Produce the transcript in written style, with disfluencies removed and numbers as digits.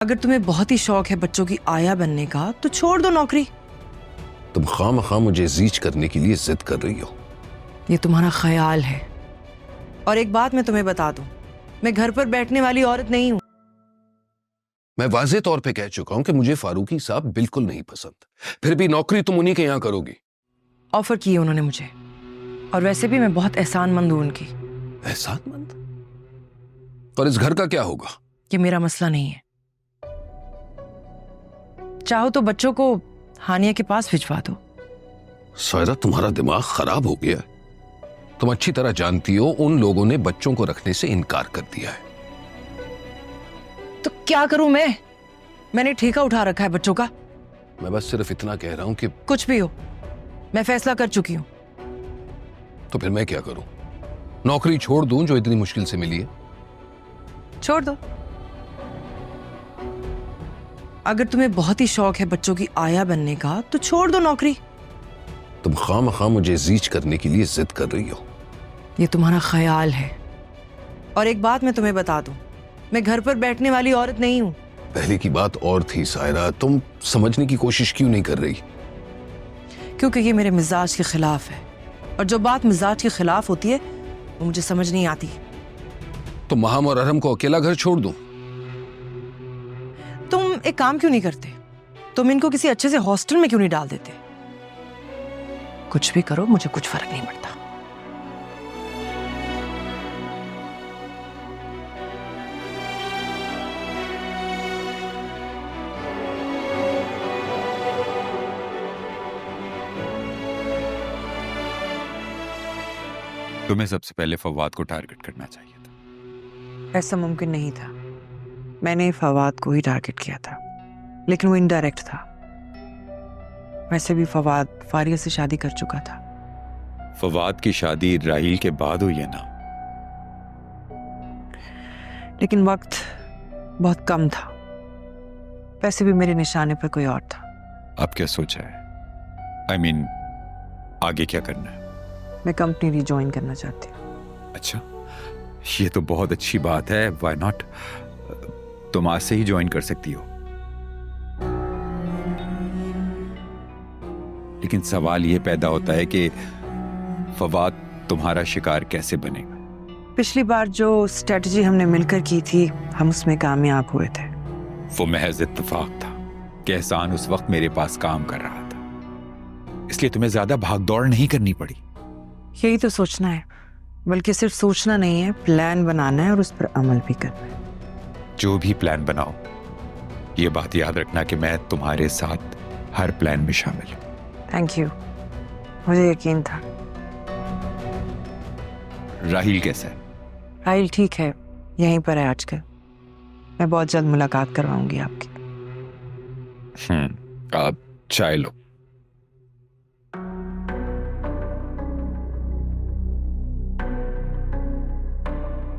अगर तुम्हें बहुत ही शौक है बच्चों की आया बनने का तो छोड़ दो नौकरी। तुम खामखा मुझे जीच करने के लिए जिद कर रही हो। ये तुम्हारा ख्याल है। और एक बात मैं तुम्हें बता दूं, मैं घर पर बैठने वाली औरत नहीं हूं। मैं वाजे तौर पे कह चुका हूं कि मुझे फारूकी साहब बिल्कुल नहीं पसंद, फिर भी नौकरी तुम उन्हीं के यहां करोगी। ऑफर की है उन्होंने मुझे, और वैसे भी मैं बहुत एहसानमंद हूं उनकी। एहसानमंद? और इस घर का क्या होगा? ये मेरा मसला नहीं है। चाहो तो बच्चों को हानिया के पास भिजवा दो। सायरा, तुम्हारा दिमाग खराब हो गया है। तुम अच्छी तरह जानती हो उन लोगों ने बच्चों को रखने से इनकार कर दिया है। तो क्या करूं मैं? मैंने ठेका उठा रखा है बच्चों का। मैं बस सिर्फ इतना कह रहा हूं कि कुछ भी हो, मैं फैसला कर चुकी हूं। तो फिर मैं क्या करूं? नौकरी छोड़ दूं जो इतनी मुश्किल से मिली है? छोड़ दो। अगर तुम्हें बहुत ही शौक है बच्चों की आया बनने का तो छोड़ दो नौकरी। तुम खामखा मुझे जीच करने के लिए जिद कर रही हो। ये तुम्हारा ख्याल है। और एक बात मैं तुम्हें बता दूं, मैं घर पर बैठने वाली औरत नहीं हूं। पहले की बात और थी सायरा, तुम समझने की कोशिश क्यों नहीं कर रही? क्योंकि ये मेरे मिजाज के खिलाफ है, और जो बात मिजाज के खिलाफ होती है वो मुझे समझ नहीं आती। तो महम और अरहम को अकेला घर छोड़ दूं? तुम एक काम क्यों नहीं करते? तुम इनको किसी अच्छे से हॉस्टल में क्यों नहीं डाल देते? कुछ भी करो, मुझे कुछ फर्क नहीं पड़ता। तुम्हें सबसे पहले फवाद को टारगेट करना चाहिए था। ऐसा मुमकिन नहीं था। मैंने फवाद को ही टारगेट किया था, लेकिन वो इनडायरेक्ट था। वैसे भी फवाद फारिया से शादी कर चुका था। फवाद की शादी राहील के बाद हुई है ना? लेकिन वक्त बहुत कम था। वैसे भी मेरे निशाने पर कोई और था। अब क्या सोचा है? I mean, आगे क्या करना है? मैं कंपनी रिजॉइन करना चाहती हूँ। अच्छा, ये तो बहुत अच्छी बात है। Why not? तुम आज से ही ज्वाइन कर सकती हो। लेकिन सवाल ये पैदा होता है कि फवाद तुम्हारा शिकार कैसे बनेगा? पिछली बार जो स्ट्रेटजी हमने मिलकर की थी, हम उसमें कामयाब हुए थे। वो महज इत्तेफाक था कि एहसान उस वक्त मेरे पास काम कर रहा था, इसलिए तुम्हें ज्यादा भागदौड़ नहीं करनी पड़ी। यही तो सोचना है, बल्कि सिर्फ सोचना नहीं है, प्लान बनाना है और उस पर अमल भी करना है। जो भी प्लान बनाओ, ये बात याद रखना कि मैं तुम्हारे साथ हर प्लान में शामिल हूं। थैंक यू, मुझे यकीन था। राहील कैसा है? राहील ठीक है, यहीं पर है आजकल। मैं बहुत जल्द मुलाकात करवाऊंगी आपकी। आप चाय लो।